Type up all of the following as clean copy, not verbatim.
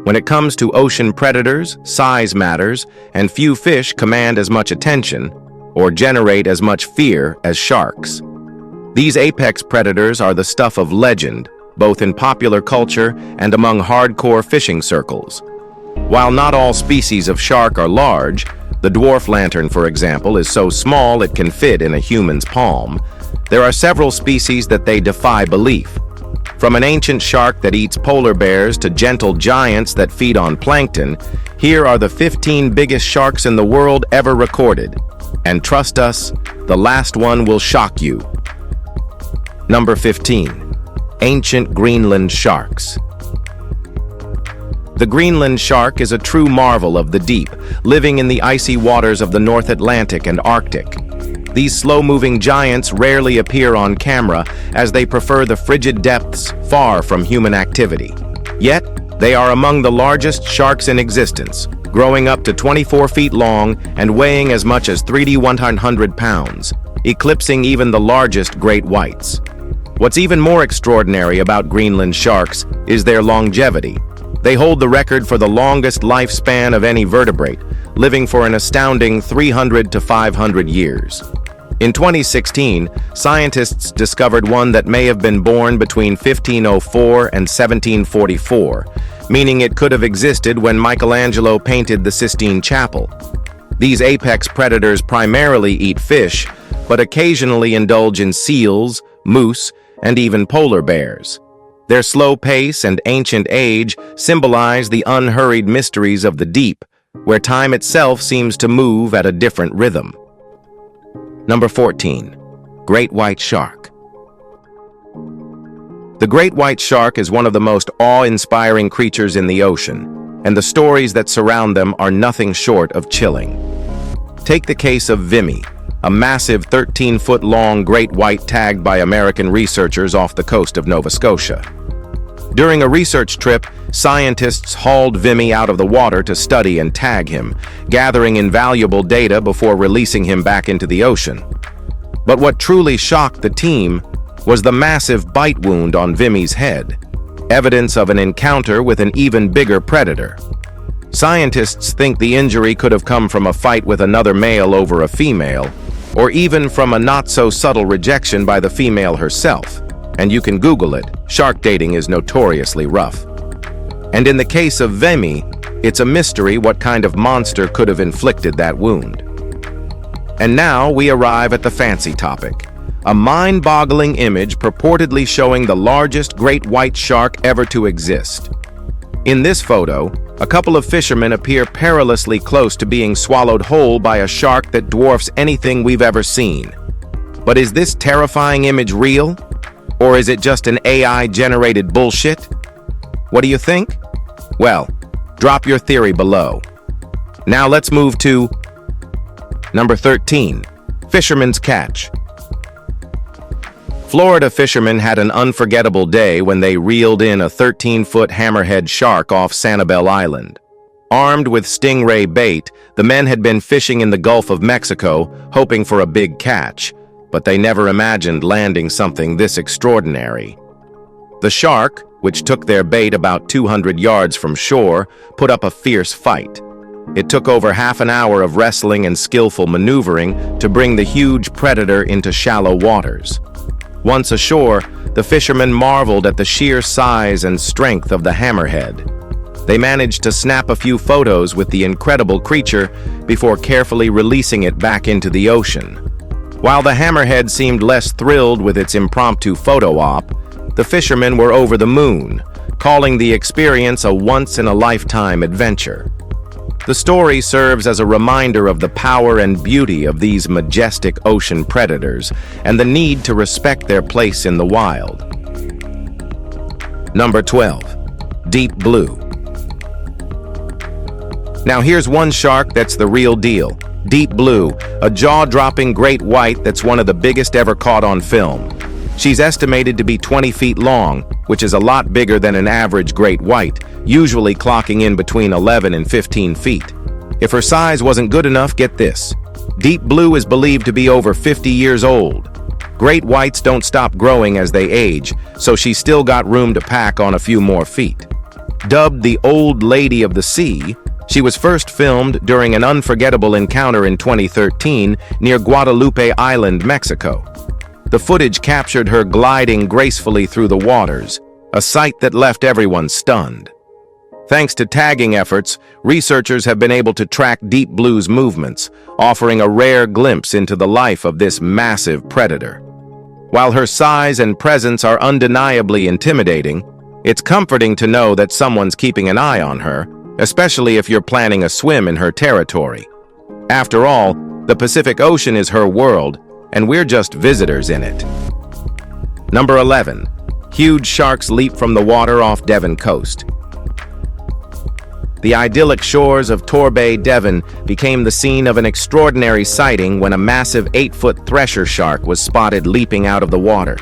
When it comes to ocean predators, size matters, and few fish command as much attention or generate as much fear as sharks. These apex predators are the stuff of legend, both in popular culture and among hardcore fishing circles. While not all species of shark are large, the dwarf lantern, for example, is so small it can fit in a human's palm, there are several species that they defy belief. From an ancient shark that eats polar bears to gentle giants that feed on plankton, here are the 15 biggest sharks in the world ever recorded. And trust us, the last one will shock you. Number 15. Ancient Greenland sharks. The Greenland shark is a true marvel of the deep, living in the icy waters of the North Atlantic and Arctic. These slow-moving giants rarely appear on camera as they prefer the frigid depths far from human activity. Yet, they are among the largest sharks in existence, growing up to 24 feet long and weighing as much as 100 pounds, eclipsing even the largest great whites. What's even more extraordinary about Greenland sharks is their longevity. They hold the record for the longest lifespan of any vertebrate, living for an astounding 300 to 500 years. In 2016, scientists discovered one that may have been born between 1504 and 1744, meaning it could have existed when Michelangelo painted the Sistine Chapel. These apex predators primarily eat fish, but occasionally indulge in seals, moose, and even polar bears. Their slow pace and ancient age symbolize the unhurried mysteries of the deep, where time itself seems to move at a different rhythm. Number 14. Great white shark. The great white shark is one of the most awe-inspiring creatures in the ocean, and the stories that surround them are nothing short of chilling. Take the case of Vimy, a massive 13-foot-long great white tagged by American researchers off the coast of Nova Scotia. During a research trip, scientists hauled Vimy out of the water to study and tag him, gathering invaluable data before releasing him back into the ocean. But what truly shocked the team was the massive bite wound on Vimy's head, evidence of an encounter with an even bigger predator. Scientists think the injury could have come from a fight with another male over a female, or even from a not-so-subtle rejection by the female herself. And you can Google it. Shark dating is notoriously rough. And in the case of Vimy, it's a mystery what kind of monster could have inflicted that wound. And now we arrive at the fancy topic, a mind-boggling image purportedly showing the largest great white shark ever to exist. In this photo, a couple of fishermen appear perilously close to being swallowed whole by a shark that dwarfs anything we've ever seen. But is this terrifying image real? Or is it just an AI-generated bullshit? What do you think? Well, drop your theory below. Now let's move to number 13, Fisherman's Catch. Florida fishermen had an unforgettable day when they reeled in a 13-foot hammerhead shark off Sanibel Island. Armed with stingray bait, the men had been fishing in the Gulf of Mexico, hoping for a big catch, but they never imagined landing something this extraordinary. The shark, which took their bait about 200 yards from shore, put up a fierce fight. It took over half an hour of wrestling and skillful maneuvering to bring the huge predator into shallow waters. Once ashore, the fishermen marveled at the sheer size and strength of the hammerhead. They managed to snap a few photos with the incredible creature before carefully releasing it back into the ocean. While the hammerhead seemed less thrilled with its impromptu photo op, the fishermen were over the moon, calling the experience a once-in-a-lifetime adventure. The story serves as a reminder of the power and beauty of these majestic ocean predators and the need to respect their place in the wild. Number 12. Deep Blue. Now here's one shark that's the real deal. Deep Blue, a jaw-dropping great white that's one of the biggest ever caught on film. She's estimated to be 20 feet long, which is a lot bigger than an average great white, usually clocking in between 11 and 15 feet. If her size wasn't good enough, get this. Deep Blue is believed to be over 50 years old. Great whites don't stop growing as they age, so she's still got room to pack on a few more feet. Dubbed the Old Lady of the Sea, she was first filmed during an unforgettable encounter in 2013 near Guadalupe Island, Mexico. The footage captured her gliding gracefully through the waters, a sight that left everyone stunned. Thanks to tagging efforts, researchers have been able to track Deep Blue's movements, offering a rare glimpse into the life of this massive predator. While her size and presence are undeniably intimidating, it's comforting to know that someone's keeping an eye on her, especially if you're planning a swim in her territory. After all, the Pacific Ocean is her world, and we're just visitors in it. Number 11. Huge sharks leap from the water off Devon coast. The idyllic shores of Torbay, Devon, became the scene of an extraordinary sighting when a massive 8-foot thresher shark was spotted leaping out of the water.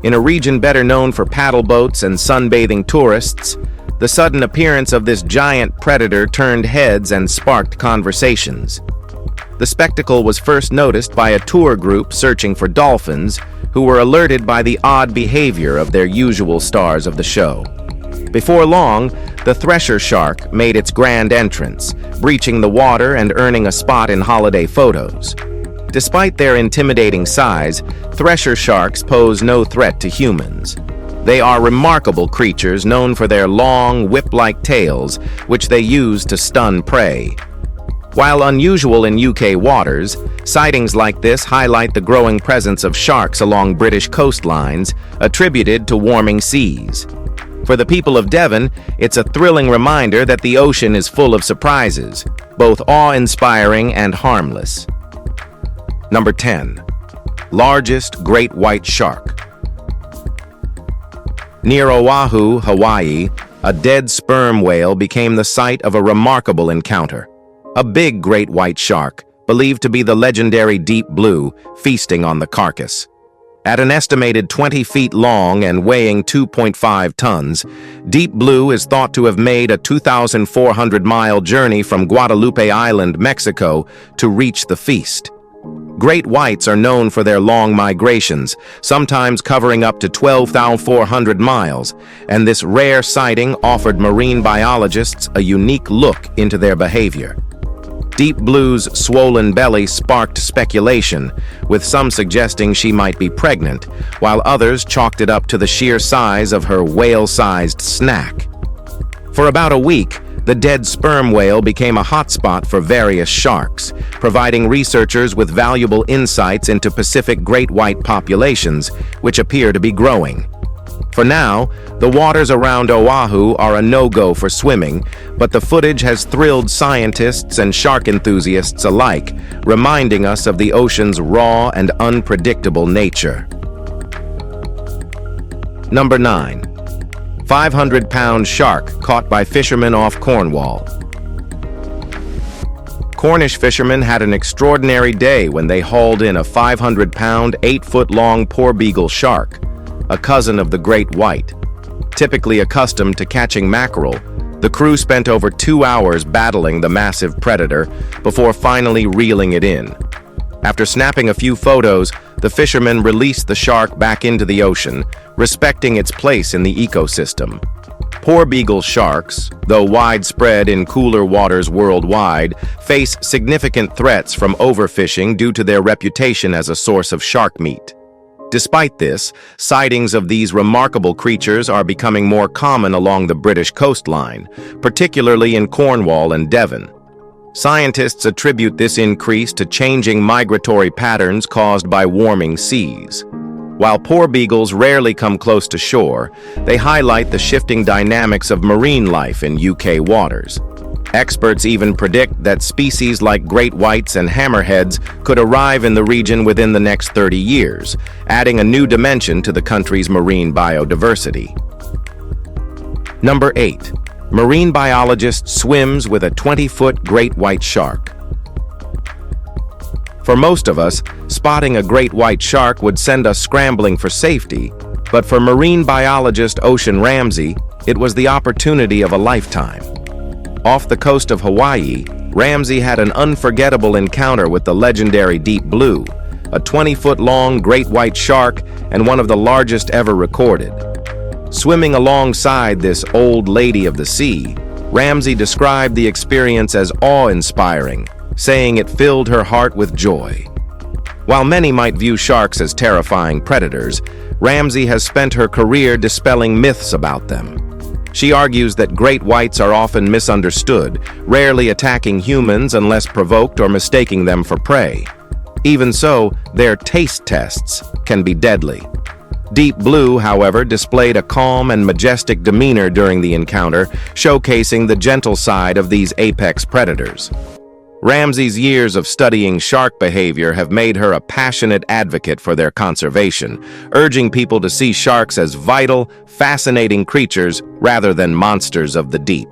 In a region better known for paddle boats and sunbathing tourists, the sudden appearance of this giant predator turned heads and sparked conversations. The spectacle was first noticed by a tour group searching for dolphins, who were alerted by the odd behavior of their usual stars of the show. Before long, the thresher shark made its grand entrance, breaching the water and earning a spot in holiday photos. Despite their intimidating size, thresher sharks pose no threat to humans. They are remarkable creatures known for their long, whip-like tails, which they use to stun prey. While unusual in UK waters, sightings like this highlight the growing presence of sharks along British coastlines, attributed to warming seas. For the people of Devon, it's a thrilling reminder that the ocean is full of surprises, both awe-inspiring and harmless. Number 10. Largest great white shark. Near Oahu, Hawaii, a dead sperm whale became the site of a remarkable encounter. A big great white shark, believed to be the legendary Deep Blue, feasting on the carcass. At an estimated 20 feet long and weighing 2.5 tons, Deep Blue is thought to have made a 2,400-mile journey from Guadalupe Island, Mexico, to reach the feast. Great whites are known for their long migrations, sometimes covering up to 12,400 miles, and this rare sighting offered marine biologists a unique look into their behavior. Deep Blue's swollen belly sparked speculation, with some suggesting she might be pregnant, while others chalked it up to the sheer size of her whale-sized snack. For about a week, the dead sperm whale became a hotspot for various sharks, providing researchers with valuable insights into Pacific great white populations, which appear to be growing. For now, the waters around Oahu are a no-go for swimming, but the footage has thrilled scientists and shark enthusiasts alike, reminding us of the ocean's raw and unpredictable nature. Number 9. 500-pound shark caught by fishermen off Cornwall. Cornish fishermen had an extraordinary day when they hauled in a 500-pound, 8-foot-long porbeagle shark, a cousin of the great white. Typically accustomed to catching mackerel, the crew spent over 2 hours battling the massive predator before finally reeling it in. After snapping a few photos, the fishermen released the shark back into the ocean, respecting its place in the ecosystem. Porbeagle sharks, though widespread in cooler waters worldwide, face significant threats from overfishing due to their reputation as a source of shark meat. Despite this, sightings of these remarkable creatures are becoming more common along the British coastline, particularly in Cornwall and Devon. Scientists attribute this increase to changing migratory patterns caused by warming seas. While porbeagles rarely come close to shore, they highlight the shifting dynamics of marine life in UK waters. Experts even predict that species like great whites and hammerheads could arrive in the region within the next 30 years, adding a new dimension to the country's marine biodiversity. Number 8. Marine biologist swims with a 20-foot great white shark. For most of us, spotting a great white shark would send us scrambling for safety, but for marine biologist Ocean Ramsey, it was the opportunity of a lifetime. Off the coast of Hawaii, Ramsey had an unforgettable encounter with the legendary Deep Blue, a 20-foot-long great white shark and one of the largest ever recorded. Swimming alongside this old lady of the sea, Ramsey described the experience as awe-inspiring, saying it filled her heart with joy. While many might view sharks as terrifying predators, Ramsey has spent her career dispelling myths about them. She argues that great whites are often misunderstood, rarely attacking humans unless provoked or mistaking them for prey. Even so, their taste tests can be deadly. Deep Blue, however, displayed a calm and majestic demeanor during the encounter, showcasing the gentle side of these apex predators. Ramsey's years of studying shark behavior have made her a passionate advocate for their conservation, urging people to see sharks as vital, fascinating creatures rather than monsters of the deep.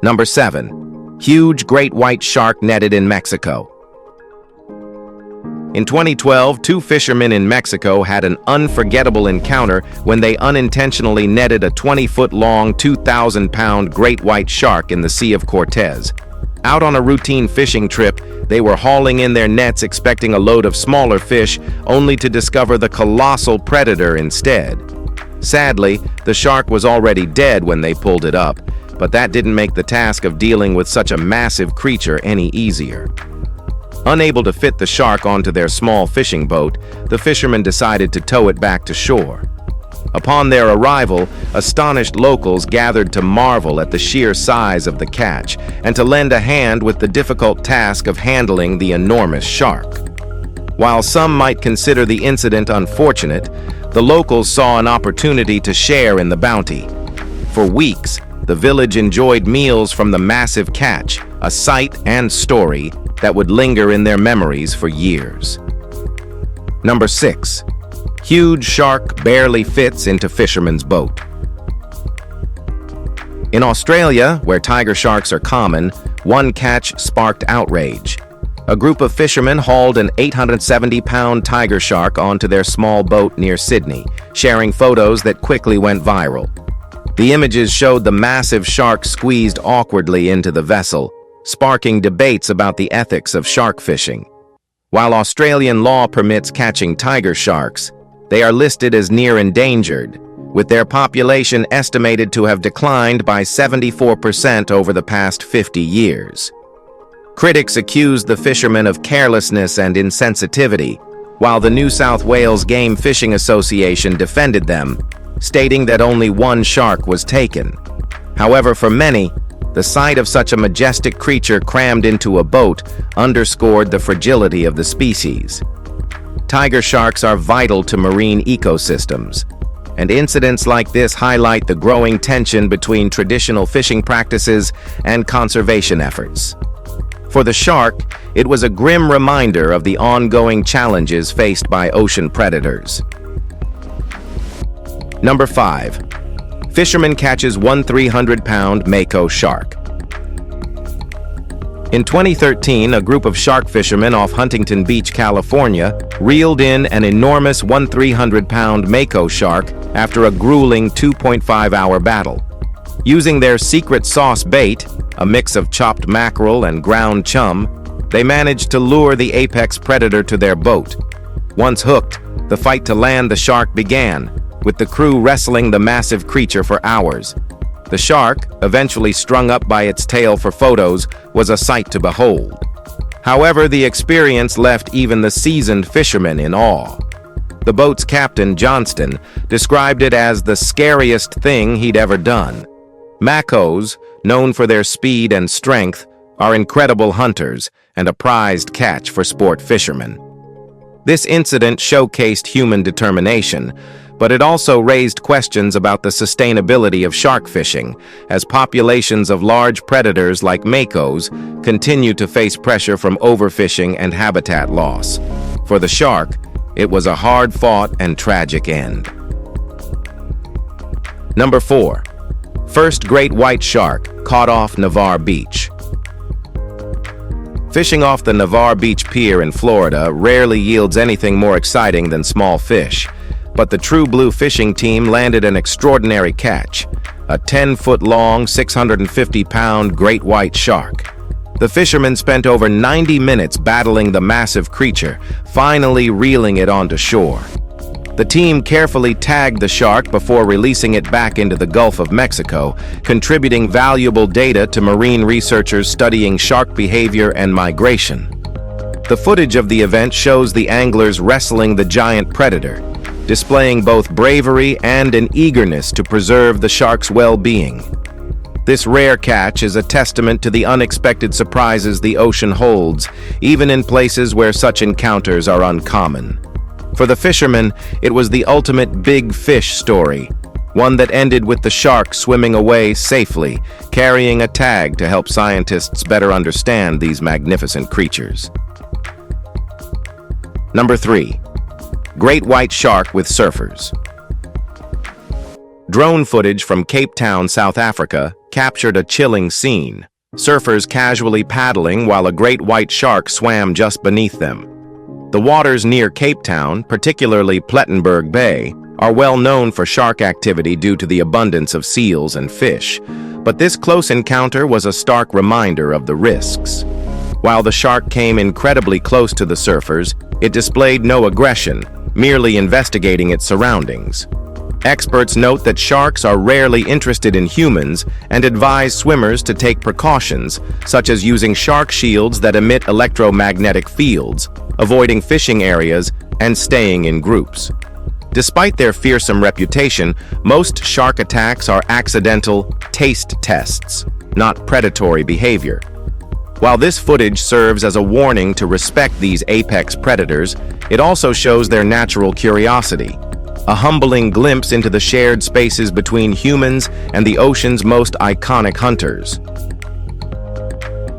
Number 7. Huge great white shark netted in Mexico. In 2012, two fishermen in Mexico had an unforgettable encounter when they unintentionally netted a 20-foot-long, 2,000-pound great white shark in the Sea of Cortez. Out on a routine fishing trip, they were hauling in their nets expecting a load of smaller fish, only to discover the colossal predator instead. Sadly, the shark was already dead when they pulled it up, but that didn't make the task of dealing with such a massive creature any easier. Unable to fit the shark onto their small fishing boat, the fishermen decided to tow it back to shore. Upon their arrival, astonished locals gathered to marvel at the sheer size of the catch and to lend a hand with the difficult task of handling the enormous shark. While some might consider the incident unfortunate, the locals saw an opportunity to share in the bounty. For weeks, the village enjoyed meals from the massive catch, a sight and story that would linger in their memories for years. Number 6. Huge shark barely fits into fisherman's boat. In Australia, where tiger sharks are common, one catch sparked outrage. A group of fishermen hauled an 870-pound tiger shark onto their small boat near Sydney, sharing photos that quickly went viral. The images showed the massive shark squeezed awkwardly into the vessel, sparking debates about the ethics of shark fishing. While Australian law permits catching tiger sharks, they are listed as near endangered, with their population estimated to have declined by 74% over the past 50 years. Critics accused the fishermen of carelessness and insensitivity, while the New South Wales Game Fishing Association defended them, stating that only one shark was taken. However, for many, the sight of such a majestic creature crammed into a boat underscored the fragility of the species. Tiger sharks are vital to marine ecosystems, and incidents like this highlight the growing tension between traditional fishing practices and conservation efforts. For the shark, it was a grim reminder of the ongoing challenges faced by ocean predators. Number 5. Fisherman catches one 300-pound mako shark. In 2013, a group of shark fishermen off Huntington Beach, California, reeled in an enormous 300-pound mako shark after a grueling 2.5-hour battle. Using their secret sauce bait, a mix of chopped mackerel and ground chum, they managed to lure the apex predator to their boat. Once hooked, the fight to land the shark began, with the crew wrestling the massive creature for hours. The shark, eventually strung up by its tail for photos, was a sight to behold. However, the experience left even the seasoned fishermen in awe. The boat's captain, Johnston, described it as the scariest thing he'd ever done. Makos, known for their speed and strength, are incredible hunters and a prized catch for sport fishermen. This incident showcased human determination, but it also raised questions about the sustainability of shark fishing, as populations of large predators like makos continue to face pressure from overfishing and habitat loss. For the shark, it was a hard-fought and tragic end. Number 4. First great white shark caught off Navarre Beach. Fishing off the Navarre Beach Pier in Florida rarely yields anything more exciting than small fish. But the True Blue fishing team landed an extraordinary catch, a 10-foot-long, 650-pound great white shark. The fishermen spent over 90 minutes battling the massive creature, finally reeling it onto shore. The team carefully tagged the shark before releasing it back into the Gulf of Mexico, contributing valuable data to marine researchers studying shark behavior and migration. The footage of the event shows the anglers wrestling the giant predator, displaying both bravery and an eagerness to preserve the shark's well-being. This rare catch is a testament to the unexpected surprises the ocean holds, even in places where such encounters are uncommon. For the fishermen, it was the ultimate big fish story, one that ended with the shark swimming away safely, carrying a tag to help scientists better understand these magnificent creatures. Number 3. Great white shark with surfers. Drone footage from Cape Town, South Africa, captured a chilling scene. Surfers casually paddling while a great white shark swam just beneath them. The waters near Cape Town, particularly Plettenberg Bay, are well known for shark activity due to the abundance of seals and fish, but this close encounter was a stark reminder of the risks. While the shark came incredibly close to the surfers, it displayed no aggression, merely investigating its surroundings. Experts note that sharks are rarely interested in humans and advise swimmers to take precautions, such as using shark shields that emit electromagnetic fields, avoiding fishing areas, and staying in groups. Despite their fearsome reputation, most shark attacks are accidental taste tests, not predatory behavior. While this footage serves as a warning to respect these apex predators, it also shows their natural curiosity, a humbling glimpse into the shared spaces between humans and the ocean's most iconic hunters.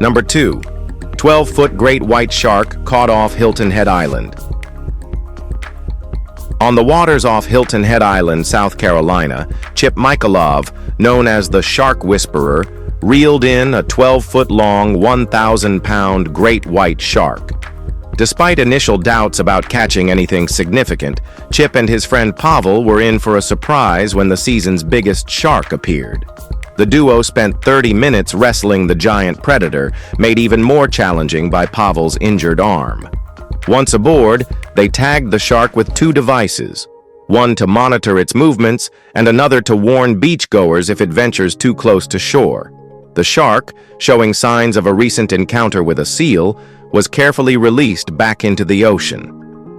Number 2. 12-foot great white shark caught off Hilton Head Island. On the waters off Hilton Head Island, South Carolina, Chip Michalov, known as the Shark Whisperer, reeled in a 12-foot-long, 1,000-pound great white shark. Despite initial doubts about catching anything significant, Chip and his friend Pavel were in for a surprise when the season's biggest shark appeared. The duo spent 30 minutes wrestling the giant predator, made even more challenging by Pavel's injured arm. Once aboard, they tagged the shark with 2 devices, one to monitor its movements and another to warn beachgoers if it ventures too close to shore. The shark, showing signs of a recent encounter with a seal, was carefully released back into the ocean.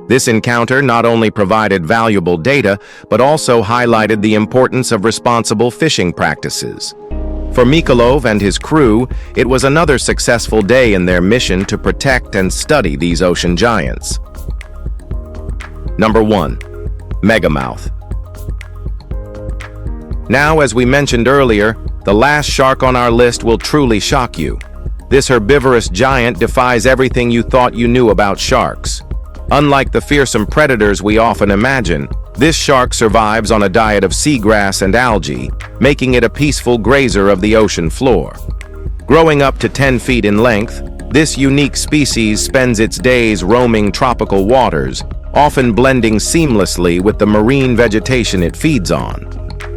This encounter not only provided valuable data, but also highlighted the importance of responsible fishing practices. For Mykolov and his crew, it was another successful day in their mission to protect and study these ocean giants. Number 1. Megamouth. Now, as we mentioned earlier, the last shark on our list will truly shock you. This herbivorous giant defies everything you thought you knew about sharks. Unlike the fearsome predators we often imagine, this shark survives on a diet of seagrass and algae, making it a peaceful grazer of the ocean floor. Growing up to 10 feet in length, this unique species spends its days roaming tropical waters, often blending seamlessly with the marine vegetation it feeds on.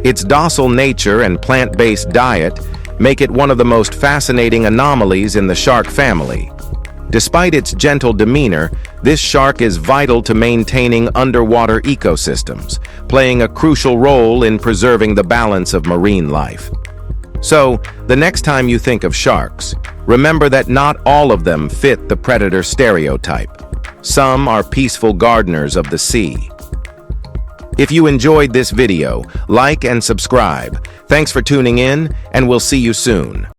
Its docile nature and plant-based diet make it one of the most fascinating anomalies in the shark family. Despite its gentle demeanor, this shark is vital to maintaining underwater ecosystems, playing a crucial role in preserving the balance of marine life. So, the next time you think of sharks, remember that not all of them fit the predator stereotype. Some are peaceful gardeners of the sea. If you enjoyed this video, like and subscribe. Thanks for tuning in, and we'll see you soon.